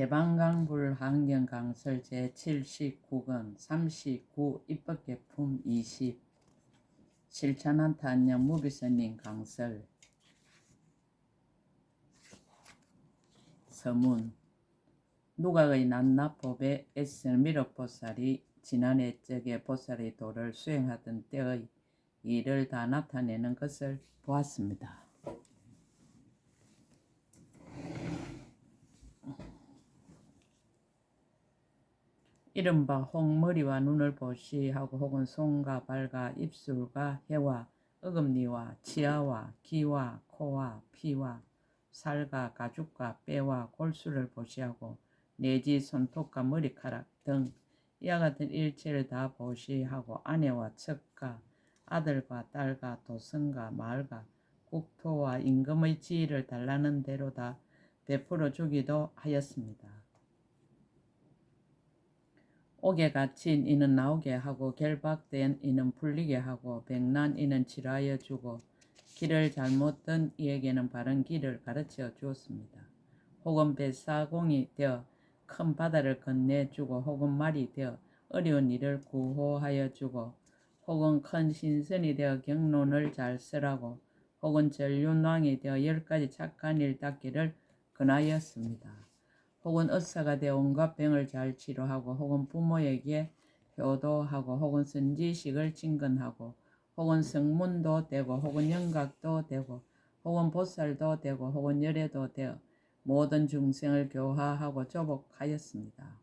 대방강불 환경강설 제79권 39 입법개품 20 실천한타 안녕 무비선님 강설. 서문. 누각의 낱낱법에 애쓰 미륵보살이 지난해 적의 보살의 도를 수행하던 때의 일을 다 나타내는 것을 보았습니다. 이른바 홍머리와 눈을 보시하고 혹은 손과 발과 입술과 혀와 어금니와 치아와 귀와 코와 피와 살과 가죽과 뼈와 골수를 보시하고 내지 손톱과 머리카락 등 이와 같은 일체를 다 보시하고 아내와 척과 아들과 딸과 도성과 마을과 국토와 임금의 지위를 달라는 대로 다 베풀어 주기도 하였습니다. 오게 갇힌 이는 나오게 하고 결박된 이는 풀리게 하고 백난 이는 치료하여 주고 길을 잘못 든 이에게는 바른 길을 가르쳐 주었습니다. 혹은 뱃사공이 되어 큰 바다를 건네주고 혹은 말이 되어 어려운 일을 구호하여 주고 혹은 큰 신선이 되어 경론을 잘 쓰라고 혹은 전륜왕이 되어 10가지 착한 일 닦기를 권하였습니다. 혹은 의사가 되어 온갖 병을 잘 치료하고 혹은 부모에게 효도하고 혹은 선지식을 진건하고 혹은 성문도 되고 혹은 영각도 되고 혹은 보살도 되고 혹은 열애도 되어 모든 중생을 교화하고 조복하였습니다.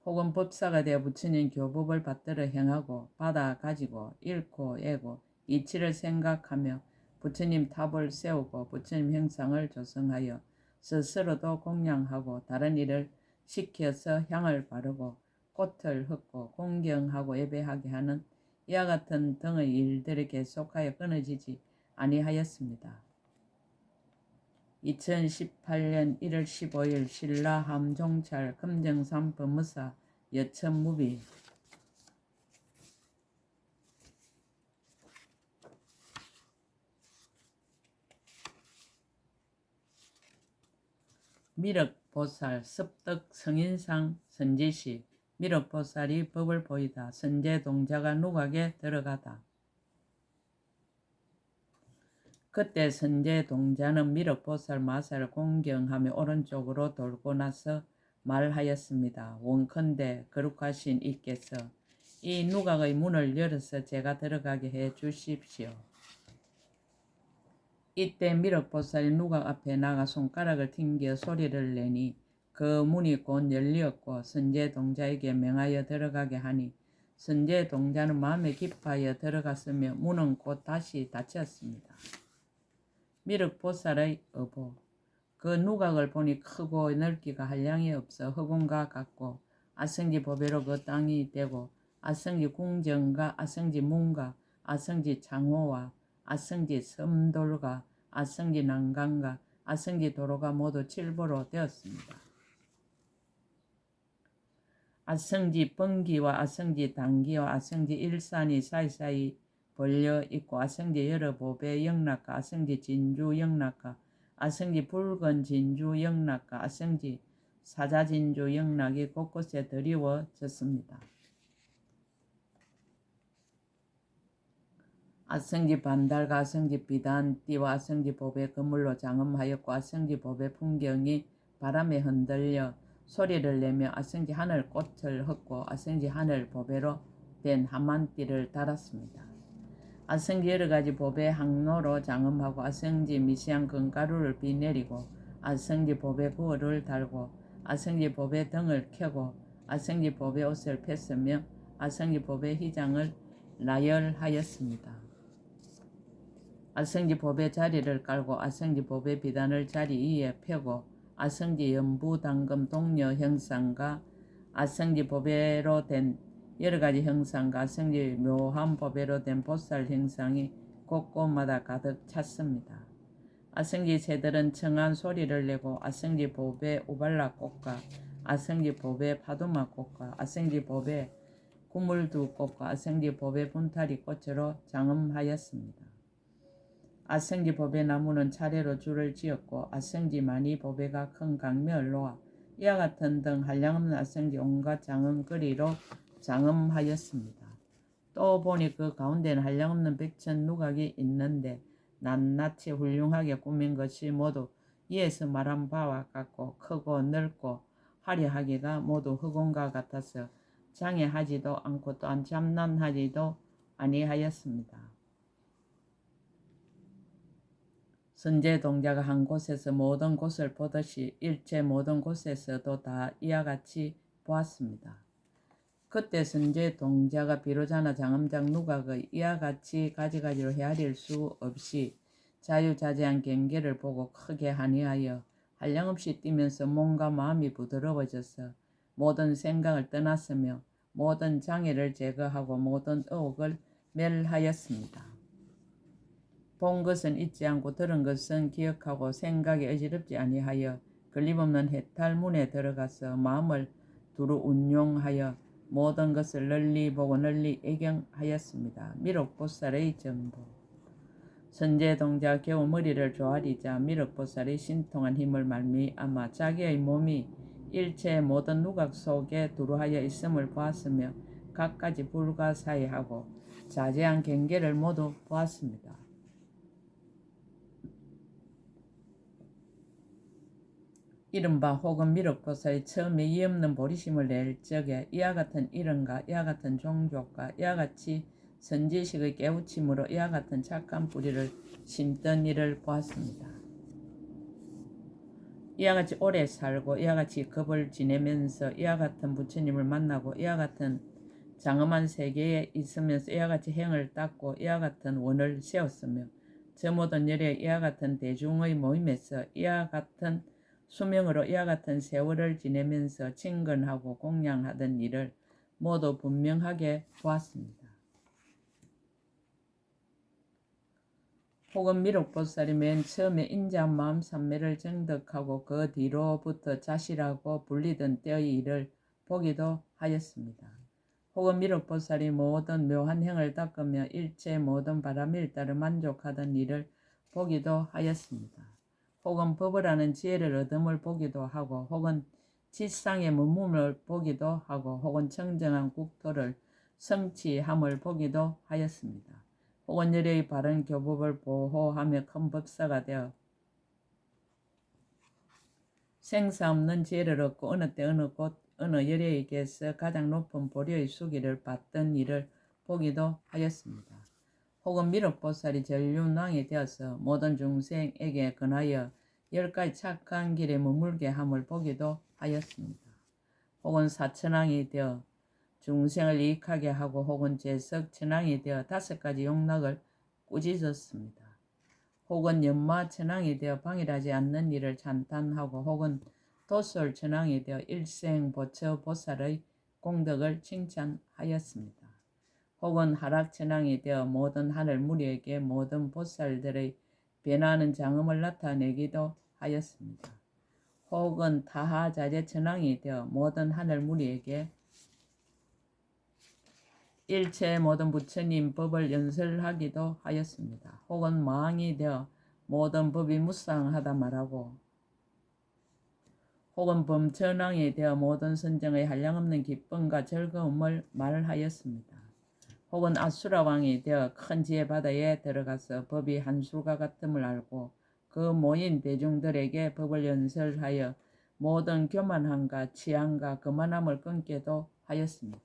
혹은 법사가 되어 부처님 교법을 받들어 행하고 받아 가지고 잃고 애고 이치를 생각하며 부처님 탑을 세우고 부처님 형상을 조성하여 스스로도 공양하고 다른 일을 시켜서 향을 바르고 꽃을 흙고 공경하고 예배하게 하는 이와 같은 등의 일들이 계속하여 끊어지지 아니하였습니다. 2018년 1월 15일 신라 함종찰 금정산 법무사 여천무비. 미륵보살 습득 성인상 선지시. 미륵보살이 법을 보이다. 선제동자가 누각에 들어가다. 그때 선제동자는 미륵보살 마사를 공경하며 오른쪽으로 돌고 나서 말하였습니다. 원컨대 거룩하신 이께서 이 누각의 문을 열어서 제가 들어가게 해 주십시오. 이때 미륵보살이 누각 앞에 나가 손가락을 튕겨 소리를 내니 그 문이 곧 열리었고 선제동자에게 명하여 들어가게 하니 선제동자는 마음에 기뻐하여 들어갔으며 문은 곧 다시 닫혔습니다. 미륵보살의 어보. 그 누각을 보니 크고 넓기가 한량이 없어 흑운과 같고 아성지 보배로 그 땅이 되고 아성지 궁정과 아성지 문과 아성지 창호와 아성지 섬돌과 아성지 난강과 아성지 도로가 모두 칠보로 되었습니다. 아성지 번기와 아성지 단기와 아성지 일산이 사이사이 벌려 있고 아성지 여러 보배 영락과 아성지 진주 영락과 아성지 붉은 진주 영락과 아성지 사자 진주 영락이 곳곳에 드리워졌습니다. 아성지 반달과 아성지 비단띠와 아성지 보배 그물로 장엄하였고 아성지 보배 풍경이 바람에 흔들려 소리를 내며 아성지 하늘 꽃을 흙고 아성지 하늘 보배로 된 하만띠를 달았습니다. 아성지 여러가지 보배 항로로 장엄하고 아성지 미시한 금가루를 비내리고 아성지 보배 부어를 달고 아성지 보배 등을 켜고 아성지 보배 옷을 폈으며 아성지 보배 휘장을 나열하였습니다. 아성지 보배 자리를 깔고 아성지 보배 비단을 자리 위에 펴고 아성지 연부 당금 동료 형상과 아성지 보배로 된 여러가지 형상과 아성지 묘한 보배로 된 보살 형상이 곳곳마다 가득 찼습니다. 아성지 새들은 청한 소리를 내고 아성지 보배 우발라 꽃과 아성지 보배 파두마 꽃과 아성지 보배 구물두 꽃과 아성지 보배 분타리 꽃으로 장엄하였습니다. 아성지 보배 나무는 차례로 줄을 지었고 아성지 많이 보배가 큰 강멸로와 이와 같은 등 한량없는 악성지 온갖 장엄거리로 장엄하였습니다. 또 보니 그 가운데는 한량없는 백천 누각이 있는데 낱낱이 훌륭하게 꾸민 것이 모두 이에서 말한 바와 같고 크고 넓고 화려하기가 모두 흑원과 같아서 장애하지도 않고 또한 참난하지도 아니하였습니다. 선제 동자가 한 곳에서 모든 곳을 보듯이 일체 모든 곳에서도 다 이와 같이 보았습니다. 그때 선제 동자가 비로자나 장엄장 누각의 이와 같이 가지가지로 헤아릴 수 없이 자유자재한 경계를 보고 크게 한의하여 한량없이 뛰면서 몸과 마음이 부드러워져서 모든 생각을 떠났으며 모든 장애를 제거하고 모든 의혹을 멸하였습니다. 본 것은 잊지 않고 들은 것은 기억하고 생각에 어지럽지 아니하여 걸림없는 해탈문에 들어가서 마음을 두루 운용하여 모든 것을 널리 보고 널리 애경하였습니다. 미륵보살의 전부. 선제동자 겨우 머리를 조아리자 미륵보살이 신통한 힘을 말미암아 자기의 몸이 일체 모든 누각 속에 두루하여 있음을 보았으며 갖가지 불가사의하고 자제한 경계를 모두 보았습니다. 이른바 혹은 미륵보살이 처음에 이 없는 보리심을 낼 적에 이와 같은 이름과 이와 같은 종족과 이와 같이 선지식의 깨우침으로 이와 같은 착한 뿌리를 심던 일을 보았습니다. 이와 같이 오래 살고 이와 같이 겁을 지내면서 이와 같은 부처님을 만나고 이와 같은 장엄한 세계에 있으면서 이와 같이 행을 닦고 이와 같은 원을 세웠으며 저 모든 열에 이와 같은 대중의 모임에서 이와 같은 수명으로 이와 같은 세월을 지내면서 친근하고 공양하던 일을 모두 분명하게 보았습니다. 혹은 미륵보살이 맨 처음에 인자한 마음 삼매를 정득하고 그 뒤로부터 자시라고 불리던 때의 일을 보기도 하였습니다. 혹은 미륵보살이 모든 묘한 행을 닦으며 일체 모든 바람일 따라 만족하던 일을 보기도 하였습니다. 혹은 법을 아는 지혜를 얻음을 보기도 하고 혹은 지상의 문문을 보기도 하고 혹은 청정한 국토를 성취함을 보기도 하였습니다. 혹은 열의 바른 교법을 보호하며 큰 법사가 되어 생사 없는 지혜를 얻고 어느 때 어느 곳 어느 열애에게서 가장 높은 보리의 수기를 받던 일을 보기도 하였습니다. 혹은 미륵보살이 전륜왕이 되어서 모든 중생에게 근하여 10가지 착한 길에 머물게 함을 보기도 하였습니다. 혹은 사천왕이 되어 중생을 이익하게 하고 혹은 제석천왕이 되어 5가지 용락을 꾸짖었습니다. 혹은 연마천왕이 되어 방일하지 않는 일을 찬탄하고 혹은 도솔천왕이 되어 일생보처보살의 공덕을 칭찬하였습니다. 혹은 하락천왕이 되어 모든 하늘 무리에게 모든 보살들의 변화하는 장엄을 나타내기도 하였습니다. 혹은 타하자재천왕이 되어 모든 하늘 무리에게 일체 모든 부처님 법을 연설하기도 하였습니다. 혹은 마왕이 되어 모든 법이 무상하다 말하고 혹은 범천왕이 되어 모든 선정의 한량없는 기쁨과 즐거움을 말하였습니다. 혹은 아수라왕이 되어 큰 지혜 바다에 들어가서 법이 한술과 같음을 알고 그 모인 대중들에게 법을 연설하여 모든 교만함과 취함과 거만함을 끊게도 하였습니다.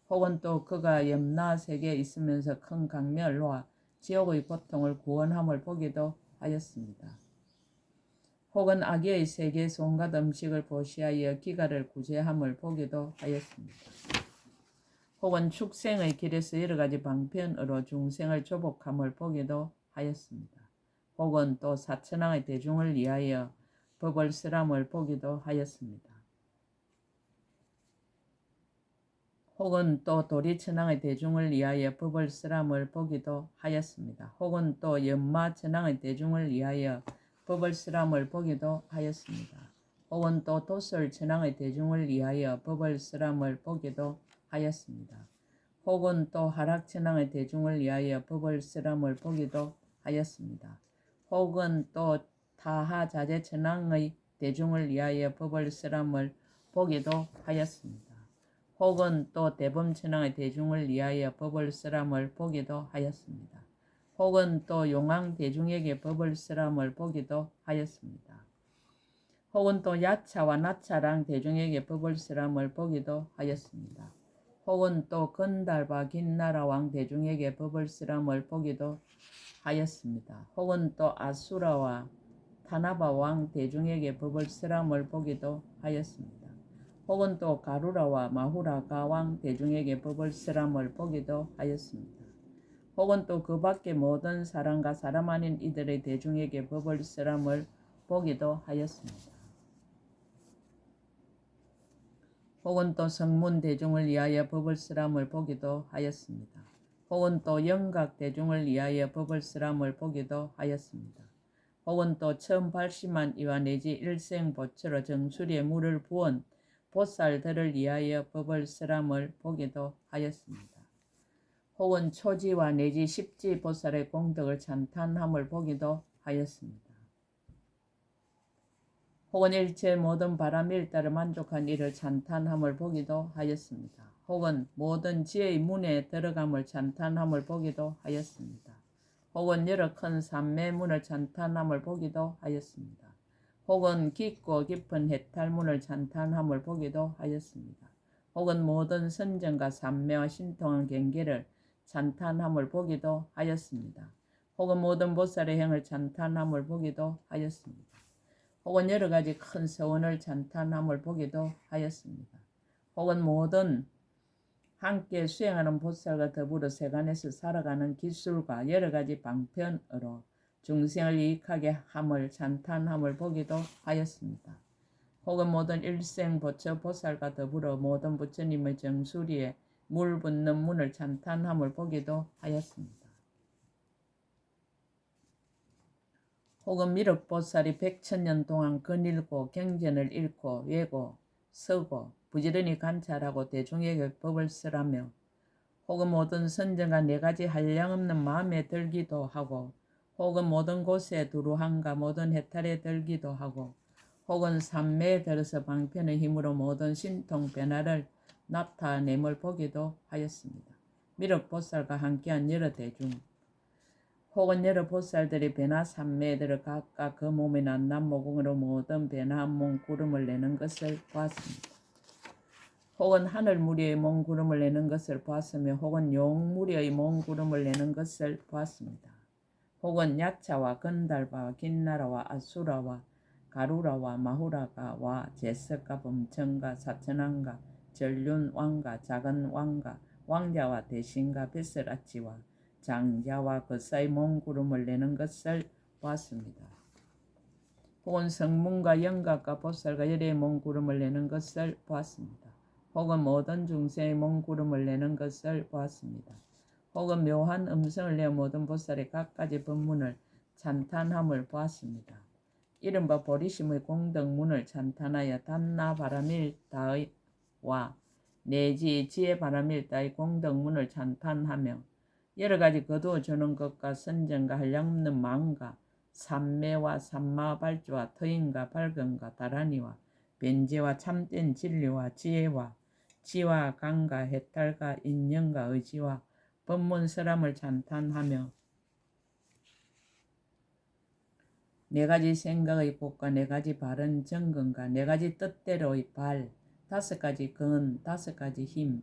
혹은 또 그가 염라 세계에 있으면서 큰 강멸과 지옥의 고통을 구원함을 보기도 하였습니다. 혹은 악의 세계에서 온갖 음식을 보시하여 기가를 구제함을 보기도 하였습니다. 혹은 축생의 길에서 여러가지 방편으로 중생을 조복함을 보기도 하였습니다. 혹은 또 사천왕의 대중을 위하여 법을 쓰람을 보기도 하였습니다. 혹은 또 도리천왕의 대중을 위하여 법을 쓰람을 보기도 하였습니다. 혹은 또 연마천왕의 대중을 위하여 법을 쓰람을 보기도 하였습니다. 혹은 또 도솔천왕의 대중을 위하여 법을 쓰람을 보기도 하였습니다. 혹은 또 하락천왕의 대중을 위하여 법을 쓰람을 보기도 하였습니다. 혹은 또 타하자재천왕의 대중을 위하여 법을 쓰람을 보기도 하였습니다. 혹은 또 대범천왕의 대중을 위하여 법을 쓰람을 보기도 하였습니다. 혹은 또 용왕 대중에게 법을 쓰람을 보기도 하였습니다. 혹은 또 야차와 나차랑 대중에게 법을 쓰람을 보기도 하였습니다. 혹은 또 건달과 긴나라 왕 대중에게 법을 쓰람을 보기도 하였습니다. 혹은 또 아수라와 타나바 왕 대중에게 법을 쓰람을 보기도 하였습니다. 혹은 또 가루라와 마후라가 왕 대중에게 법을 쓰람을 보기도 하였습니다. 혹은 또 그 밖에 모든 사람과 사람 아닌 이들의 대중에게 법을 쓰람을 보기도 하였습니다. 혹은 또 성문 대중을 위하여 법을 쓰람을 보기도 하였습니다. 혹은 또 영각 대중을 위하여 법을 쓰람을 보기도 하였습니다. 혹은 또 처음 발심한 이와 내지 일생보처로 정수리에 물을 부은 보살들을 위하여 법을 쓰람을 보기도 하였습니다. 혹은 초지와 내지 십지 보살의 공덕을 찬탄함을 보기도 하였습니다. 혹은 일체 모든 바람 일다를 만족한 이를 찬탄함을 보기도 하였습니다. 혹은 모든 지혜의 문에 들어감을 찬탄함을 보기도 하였습니다. 혹은 여러 큰 산매문을 찬탄함을 보기도 하였습니다. 혹은 깊고 깊은 해탈문을 찬탄함을 보기도 하였습니다. 혹은 모든 선정과 산매와 신통한 경계를 찬탄함을 보기도 하였습니다. 혹은 모든 보살의 행을 찬탄함을 보기도 하였습니다. 혹은 여러 가지 큰 서원을 찬탄함을 보기도 하였습니다. 혹은 모든 함께 수행하는 보살과 더불어 세간에서 살아가는 기술과 여러 가지 방편으로 중생을 유익하게 함을 찬탄함을 보기도 하였습니다. 혹은 모든 일생보처 보살과 더불어 모든 부처님의 정수리에 물 붓는 문을 찬탄함을 보기도 하였습니다. 혹은 미륵보살이 100,000년 동안 거닐고 경전을 읽고 외고 서고 부지런히 관찰하고 대중에게 법을 쓰라며 혹은 모든 선정과 네 가지 한량없는 마음에 들기도 하고 혹은 모든 곳에 두루함과 모든 해탈에 들기도 하고 혹은 삼매에 들어서 방편의 힘으로 모든 신통 변화를 나타냄을 보기도 하였습니다. 미륵보살과 함께한 여러 대중 혹은 여러 보살들이 변화 삼매에 들어 각각 그 몸의 난남모공으로 모든 변화한 몸 구름을 내는 것을 보았습니다. 혹은 하늘 무리의 몸 구름을 내는 것을 보았으며 혹은 용 무리의 몸 구름을 내는 것을 보았습니다. 혹은 야차와 건달과 긴나라와 아수라와 가루라와 마후라가와 제석과 범천과 사천왕과 전륜왕과 작은 왕과 왕자와 대신과 뱃설아치와 장자와 그 사이 몸구름을 내는 것을 보았습니다. 혹은 성문과 영각과 보살과 열의 몸구름을 내는 것을 보았습니다. 혹은 모든 중생의 몸구름을 내는 것을 보았습니다. 혹은 묘한 음성을 내어 모든 보살의 각가지 법문을 찬탄함을 보았습니다. 이른바 보리심의 공덕문을 찬탄하여 단나바라밀다의 와 내지 지혜바라밀다의 공덕문을 찬탄하며 여러 가지 거두어 주는 것과 선정과 한량없는 망과 삼매와 삼마발주와 터인과 발건과 다라니와 변제와 참된 진리와 지혜와 지와 강과 해탈과 인연과 의지와 법문서람을 찬탄하며 네 가지 생각의 꽃과 네 가지 바른 정근과 네 가지 뜻대로의 발, 5가지 근, 5가지 힘,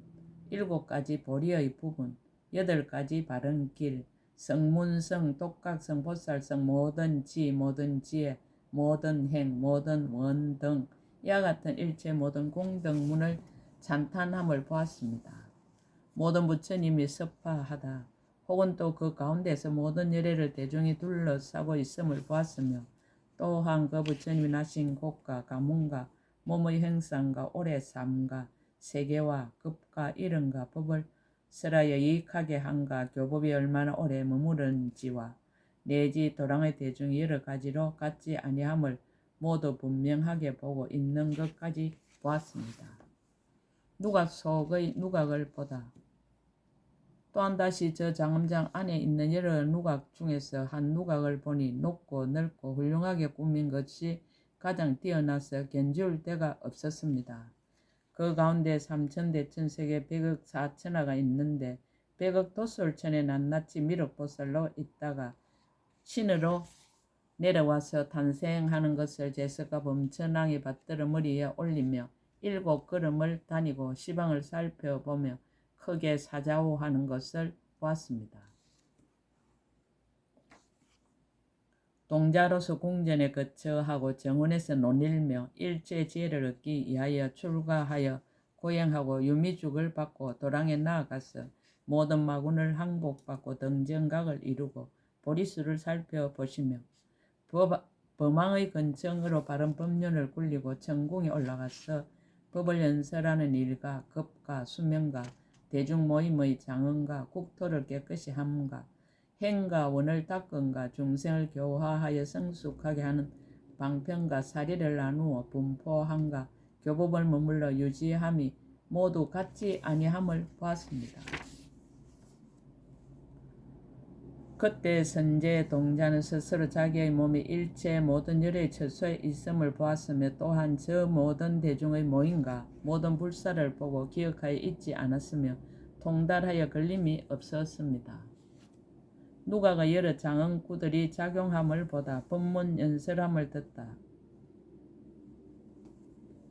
7가지 보리의 부분, 8가지 바른 길, 성문성, 독각성, 보살성, 모든 지, 모든 지혜, 모든 행, 모든 원 등 이와 같은 일체 모든 공덕문을 찬탄함을 보았습니다. 모든 부처님이 섭파하다. 혹은 또 그 가운데서 모든 열애를 대중이 둘러싸고 있음을 보았으며 또한 그 부처님이 나신 곳과 가문과 몸의 형상과 오래 삶과 세계와 급과 이름과 법을 설하여 유익하게 한가 교법이 얼마나 오래 머무른지와 내지 도랑의 대중이 여러 가지로 같지 아니함을 모두 분명하게 보고 있는 것까지 보았습니다. 누각 속의 누각을 보다. 또한 다시 저 장엄장 안에 있는 여러 누각 중에서 한 누각을 보니 높고 넓고 훌륭하게 꾸민 것이 가장 뛰어나서 견줄 데가 없었습니다. 그 가운데 삼천대천색에 100억 4천하가 있는데 100억 도솔천에 낱낱이 미륵보살로 있다가 신으로 내려와서 탄생하는 것을 제석가 범천왕이 받들어 머리에 올리며 7걸음을 다니고 시방을 살펴보며 크게 사자후하는 것을 보았습니다. 동자로서 궁전에 거처하고 정원에서 논일며 일체 지혜를 얻기 위하여 출가하여 고행하고 유미죽을 받고 도랑에 나아가서 모든 마군을 항복받고 등정각을 이루고 보리수를 살펴보시며 범왕의 근청으로 바른 법륜을 굴리고 천궁에 올라가서 법을 연설하는 일과 급과 수명과 대중 모임의 장언과 국토를 깨끗이 함과 행과 원을 닦음과 중생을 교화하여 성숙하게 하는 방편과 사리를 나누어 분포함과 교법을 머물러 유지함이 모두 같지 아니함을 보았습니다. 그때 선제 동자는 스스로 자기의 몸이 일체 모든 열의 처소에 있음을 보았으며 또한 저 모든 대중의 모임과 모든 불사를 보고 기억하여 잊지 않았으며 통달하여 걸림이 없었습니다. 누가가 여러 장언구들이 작용함을 보다 법문 연설함을 듣다.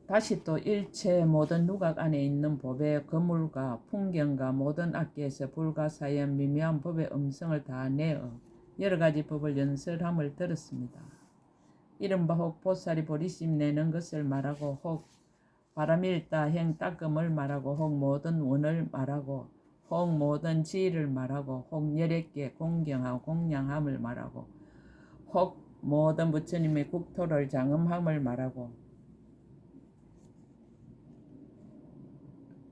다시 또 일체 모든 누각 안에 있는 법의 거물과 풍경과 모든 악기에서 불가사의한 미묘한 법의 음성을 다 내어 여러 가지 법을 연설함을 들었습니다. 이른바 혹 보살이 보리심 내는 것을 말하고 혹 바람일다 행 닦음을 말하고 혹 모든 원을 말하고 혹 모든 지위를 말하고 혹 18개 공경하고 공양함을 말하고 혹 모든 부처님의 국토를 장엄함을 말하고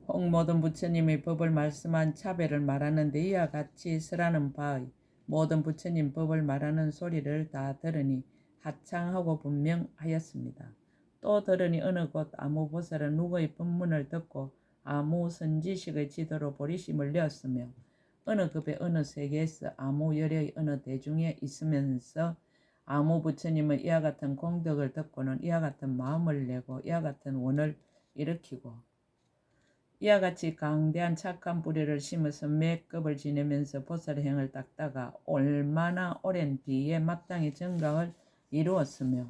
혹 모든 부처님의 법을 말씀한 차배를 말하는데 이와 같이 설하는 바의 모든 부처님 법을 말하는 소리를 다 들으니 하창하고 분명하였습니다. 또 들으니 어느 곳 아무보살은 누구의 법문을 듣고 아무 선지식의 지도로 보리심을 내었으며 어느 급의 어느 세계에서 아무 열의 어느 대중에 있으면서 아무 부처님의 이와 같은 공덕을 듣고는 이와 같은 마음을 내고 이와 같은 원을 일으키고 이와 같이 강대한 착한 뿌리를 심어서 몇 급을 지내면서 보살의 행을 닦다가 얼마나 오랜 뒤에 마땅히 정각을 이루었으며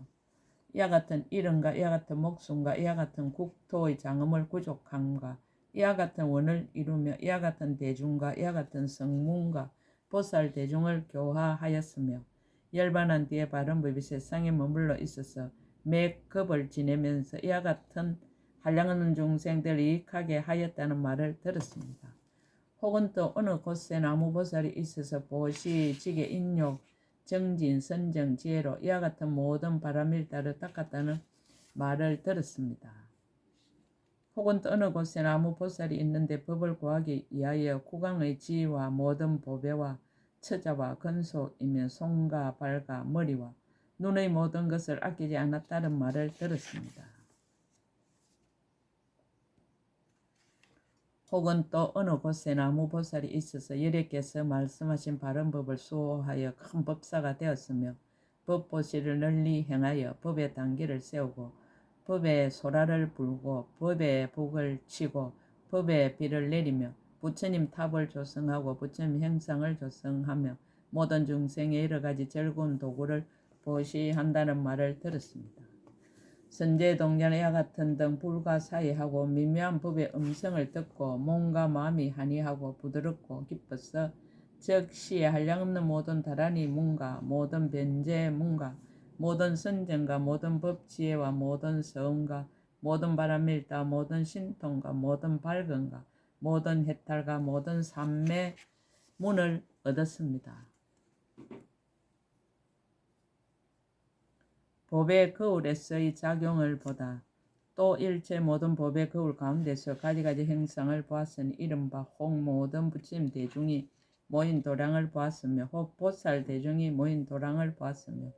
이와 같은 이름과 이와 같은 목숨과 이와 같은 국토의 장엄을 구족함과 이와 같은 원을 이루며 이와 같은 대중과 이와 같은 성문과 보살 대중을 교화하였으며 열반한 뒤에 바른 법이 세상에 머물러 있어서 몇 급을 지내면서 이와 같은 한량없는 중생들을 이익하게 하였다는 말을 들었습니다. 혹은 또 어느 곳에 나무보살이 있어서 보시, 지계, 인욕, 정진, 선정, 지혜로 이와 같은 모든 바람일다를 닦았다는 말을 들었습니다. 혹은 또 어느 곳에 나무보살이 있는데 법을 구하기 위하여 구강의 지위와 모든 보배와 처자와 근속이며 손과 발과 머리와 눈의 모든 것을 아끼지 않았다는 말을 들었습니다. 혹은 또 어느 곳에 나무보살이 있어서 여력께서 말씀하신 바른 법을 수호하여 큰 법사가 되었으며 법보시를 널리 행하여 법의 단계를 세우고 법의 소라를 불고 법의 북을 치고 법의 비를 내리며 부처님 탑을 조성하고 부처님 행상을 조성하며 모든 중생의 여러 가지 즐거운 도구를 보시한다는 말을 들었습니다. 선제동자는 이와 같은 등 불가사의하고 미묘한 법의 음성을 듣고 몸과 마음이 한이하고 부드럽고 기뻐서 즉시에 한량없는 모든 다란이 문과 모든 변제 문과 모든 선정과 모든 법지혜와 모든 서음과 모든 바람일다 모든 신통과 모든 밝음과 모든 해탈과 모든 삼매 문을 얻었습니다. 법의 거울에서의 작용을 보다 또 일체 모든 법의 거울 가운데서 가지가지 행상을 보았으니 이른바 혹 모든 부처님 대중이 모인 도량을 보았으며 혹 보살 대중이 모인 도량을 보았으며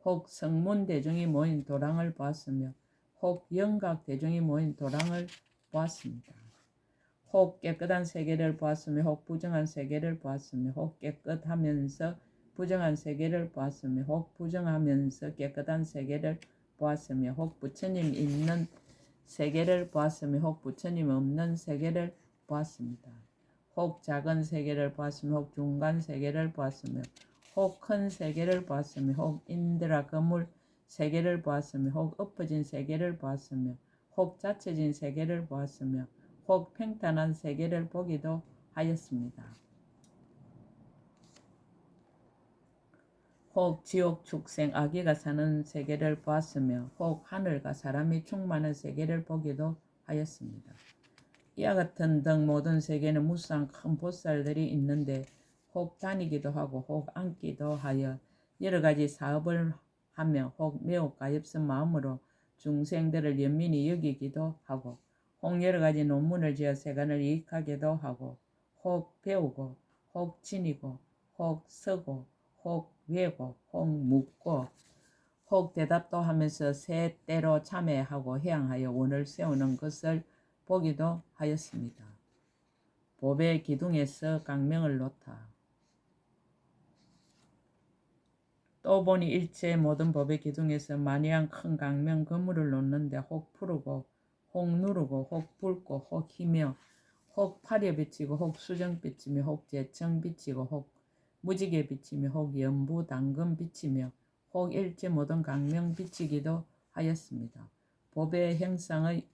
혹 성문 대중이 모인 도량을 보았으며 혹 영각 대중이 모인 도량을 보았습니다. 혹 깨끗한 세계를 보았으며 혹 부정한 세계를 보았으며 혹 깨끗하면서 부정한 세계를 보았으며 혹 부정하면서 깨끗한 세계를 보았으며 혹 부처님 있는 세계를 보았으며 혹 부처님 없는 세계를 보았습니다. 혹 작은 세계를 보았으며 혹 중간 세계를 보았으며 혹 큰 세계를 보았으며 혹 인드라 거물 세계를 보았으며 혹 엎어진 세계를 보았으며 혹 닫혀진 세계를 보았으며 혹 평탄한 세계를 보기도 하였습니다. 혹 지옥 축생 아기가 사는 세계를 보았으며 혹 하늘과 사람이 충만한 세계를 보기도 하였습니다. 이와 같은 등 모든 세계는 무수한 큰 보살들이 있는데 혹 다니기도 하고 혹 앉기도 하여 여러 가지 사업을 하며 혹 매우 가엾은 마음으로 중생들을 연민히 여기기도 하고 혹 여러 가지 논문을 지어 세간을 이익하기도 하고 혹 배우고 혹 지니고 혹 서고 혹 외고 혹 묻고 혹 대답도 하면서 새 때로 참회하고 해양하여 원을 세우는 것을 보기도 하였습니다. 법의 기둥에서 강명을 놓다. 또 보니 일체 모든 법의 기둥에서 만이한 큰 강명 그물을 놓는데 혹 푸르고 혹 누르고 혹 붉고 혹 희며 혹 파려 비치고 혹 수정 비치며 혹 재청 비치고 혹 무지개 비치며 혹 연부 당근 비치며 혹 일체 모든 강명 비치기도 하였습니다. 법의 형상의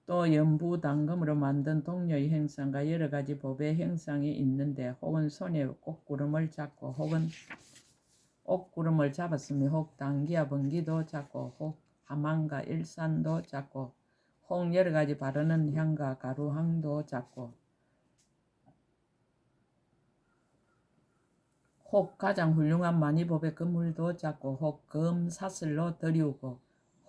또 연부 당금으로 만든 동료의 형상과 여러 가지 법의 형상이 있는데 혹은 손에 꽃구름을 잡고 혹은 옷구름을 잡았으며 혹 당기와 번기도 잡고 혹 하만과 일산도 잡고 혹 여러 가지 바르는 향과 가루향도 잡고 혹 가장 훌륭한 만이법의 그물도 잡고 혹 금 사슬로 들이우고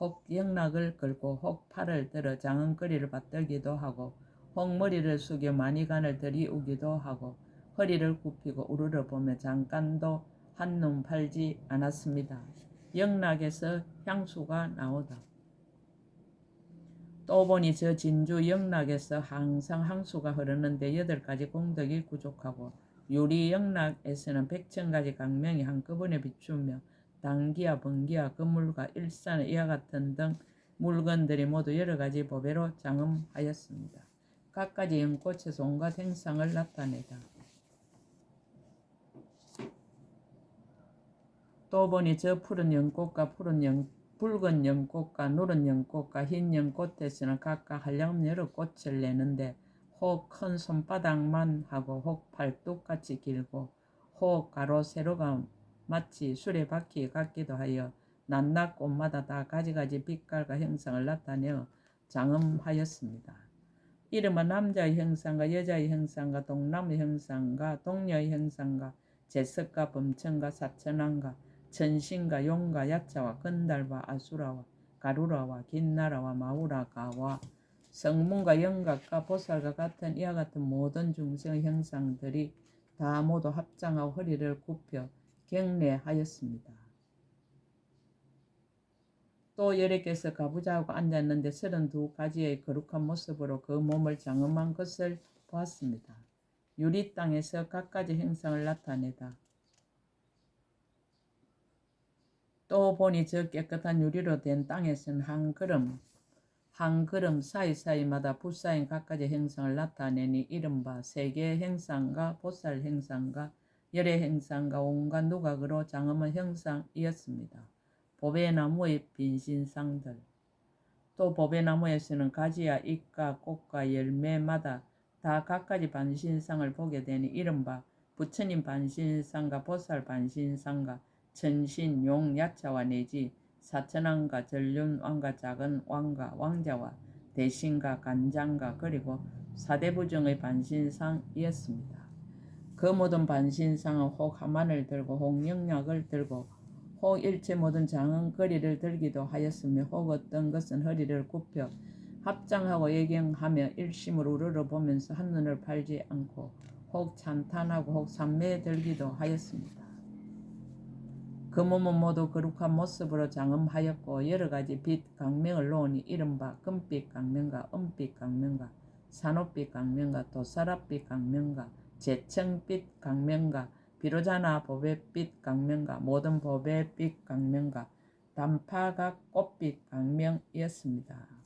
혹 영락을 걸고 혹 팔을 들어 장은거리를 받들기도 하고 혹 머리를 숙여 만이간을 들이우기도 하고 허리를 굽히고 우르르 보며 잠깐도 한눈 팔지 않았습니다. 영락에서 향수가 나오다. 또 보니 저 진주 영락에서 항상 향수가 흐르는데 8가지 공덕이 부족하고 유리 영락에서는 100,000가지 강명이 한꺼번에 비추며 당기와 번기와 그물과 일산 이와 같은 등 물건들이 모두 여러 가지 법외로 장엄하였습니다. 각가지 연꽃에서 온갖 행상을 나타내다. 또 보니 저 푸른 연꽃과 붉은 연꽃과 누런 연꽃과 흰 연꽃에서는 각각 한량 여러 꽃을 내는데 혹 큰 손바닥만 하고 혹 팔뚝같이 길고 혹 가로 세로가 마치 수레바퀴 같기도 하여 낱낱 꽃마다 다 가지가지 빛깔과 형상을 나타내어 장엄하였습니다. 이름은 남자의 형상과 여자의 형상과 동남의 형상과 동녀의 형상과 제석과 범천과 사천왕과 천신과 용과 야차와 건달과 아수라와 가루라와 긴나라와 마우라가와 성문과 영각과 보살과 같은 이와 같은 모든 중생의 형상들이 다 모두 합장하고 허리를 굽혀 경례하였습니다. 또 여래께서 가부좌하고 앉았는데 32가지의 거룩한 모습으로 그 몸을 장엄한 것을 보았습니다. 유리 땅에서 각가지 형상을 나타내다. 또 보니 저 깨끗한 유리로 된 땅에서는 한 걸음 사이사이마다 붓사인 각가지 형상을 나타내니 이른바 세계 형상과 보살 형상과 열의 형상과 온갖 누각으로 장엄한 형상이었습니다. 보배 나무의 빈신상들. 또 보배 나무에서는 가지와 잎과 꽃과 열매마다 다 각가지 반신상을 보게 되니 이른바 부처님 반신상과 보살 반신상과 천신, 용, 야차와 내지 사천왕과 전륜왕과 작은 왕과 왕자와 대신과 간장과 그리고 사대부정의 반신상이었습니다. 그 모든 반신상은 혹 하만을 들고 혹 영약을 들고 혹 일체 모든 장은거리를 들기도 하였으며 혹 어떤 것은 허리를 굽혀 합장하고 예경하며 일심으로 우러러 보면서 한눈을 팔지 않고 혹 찬탄하고 혹 삼매에 들기도 하였습니다. 그 몸은 모두 거룩한 모습으로 장엄하였고 여러가지 빛 강명을 놓으니 이른바 금빛 강명과 은빛 강명과 산호빛 강명과 도사랏빛 강명과 재청빛 강명과 비로자나 보배빛 강명과 모든 보배빛 강명과 단파각 꽃빛 강명이었습니다.